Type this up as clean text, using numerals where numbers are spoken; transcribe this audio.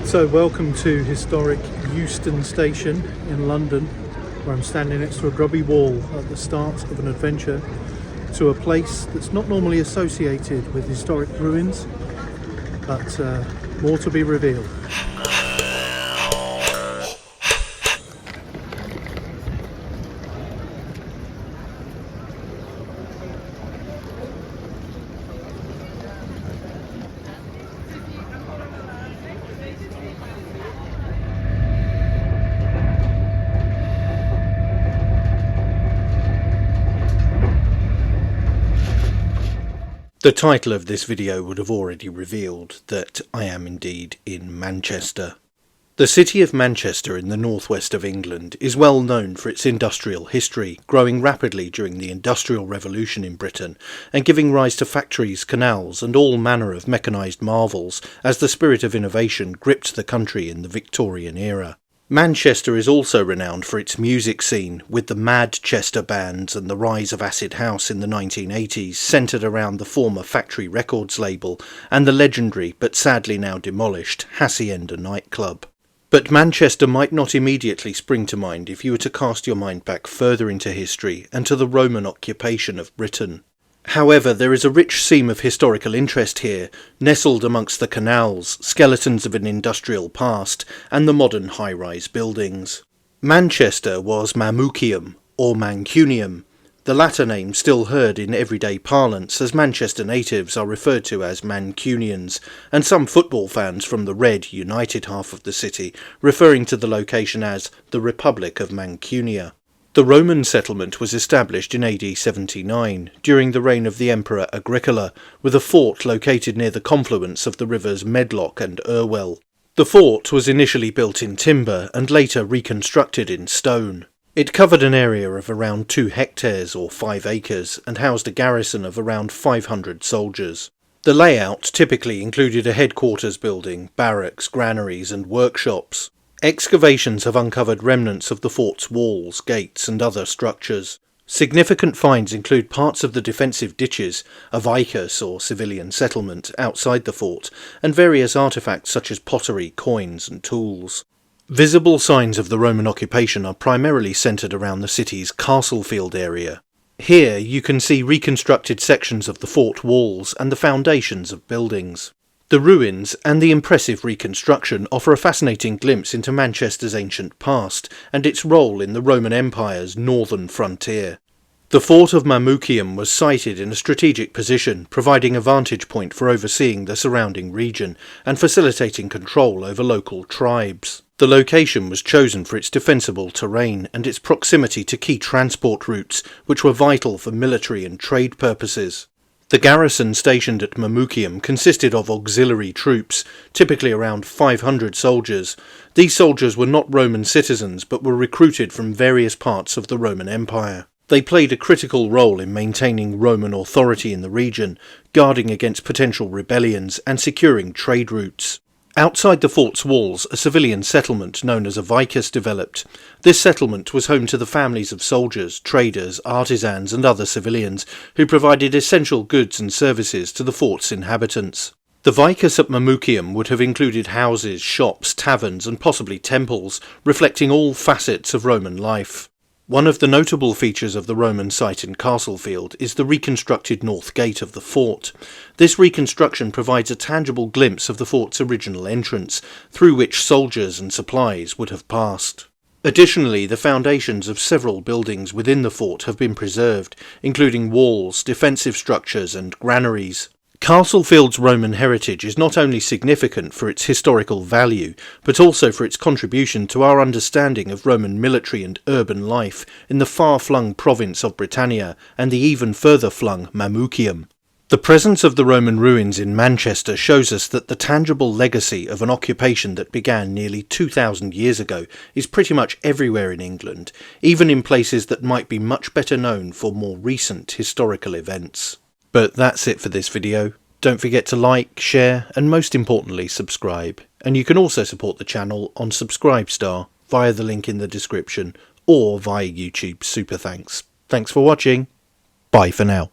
So welcome to historic Euston Station in London, where I'm standing next to a grubby wall at the start of an adventure to a place that's not normally associated with historic ruins, but more to be revealed. The title of this video would have already revealed that I am indeed in Manchester. The city of Manchester in the northwest of England is well known for its industrial history, growing rapidly during the Industrial Revolution in Britain and giving rise to factories, canals and all manner of mechanised marvels as the spirit of innovation gripped the country in the Victorian era. Manchester is also renowned for its music scene, with the Madchester bands and the rise of acid house in the 1980s centred around the former Factory Records label and the legendary but sadly now demolished Hacienda nightclub. But Manchester might not immediately spring to mind if you were to cast your mind back further into history and to the Roman occupation of Britain. However, there is a rich seam of historical interest here, nestled amongst the canals, skeletons of an industrial past, and the modern high-rise buildings. Manchester was Mamucium, or Mancunium, the latter name still heard in everyday parlance, as Manchester natives are referred to as Mancunians, and some football fans from the Red United half of the city referring to the location as the Republic of Mancunia. The Roman settlement was established in AD 79, during the reign of the Emperor Agricola, with a fort located near the confluence of the rivers Medlock and Irwell. The fort was initially built in timber and later reconstructed in stone. It covered an area of around 2 hectares or 5 acres and housed a garrison of around 500 soldiers. The layout typically included a headquarters building, barracks, granaries and workshops. Excavations have uncovered remnants of the fort's walls, gates and other structures. Significant finds include parts of the defensive ditches, a vicus or civilian settlement outside the fort, and various artefacts such as pottery, coins and tools. Visible signs of the Roman occupation are primarily centred around the city's Castlefield area. Here you can see reconstructed sections of the fort walls and the foundations of buildings. The ruins and the impressive reconstruction offer a fascinating glimpse into Manchester's ancient past and its role in the Roman Empire's northern frontier. The fort of Mamucium was sited in a strategic position, providing a vantage point for overseeing the surrounding region and facilitating control over local tribes. The location was chosen for its defensible terrain and its proximity to key transport routes, which were vital for military and trade purposes. The garrison stationed at Mamucium consisted of auxiliary troops, typically around 500 soldiers. These soldiers were not Roman citizens but were recruited from various parts of the Roman Empire. They played a critical role in maintaining Roman authority in the region, guarding against potential rebellions and securing trade routes. Outside the fort's walls, a civilian settlement known as a vicus developed. This settlement was home to the families of soldiers, traders, artisans and other civilians who provided essential goods and services to the fort's inhabitants. The vicus at Mamucium would have included houses, shops, taverns and possibly temples, reflecting all facets of Roman life. One of the notable features of the Roman site in Castlefield is the reconstructed north gate of the fort. This reconstruction provides a tangible glimpse of the fort's original entrance, through which soldiers and supplies would have passed. Additionally, the foundations of several buildings within the fort have been preserved, including walls, defensive structures and granaries. Castlefield's Roman heritage is not only significant for its historical value, but also for its contribution to our understanding of Roman military and urban life in the far-flung province of Britannia and the even further-flung Mamucium. The presence of the Roman ruins in Manchester shows us that the tangible legacy of an occupation that began nearly 2,000 years ago is pretty much everywhere in England, even in places that might be much better known for more recent historical events. But that's it for this video. Don't forget to like, share and most importantly subscribe. And you can also support the channel on Subscribestar via the link in the description or via YouTube Super Thanks. Thanks for watching. Bye for now.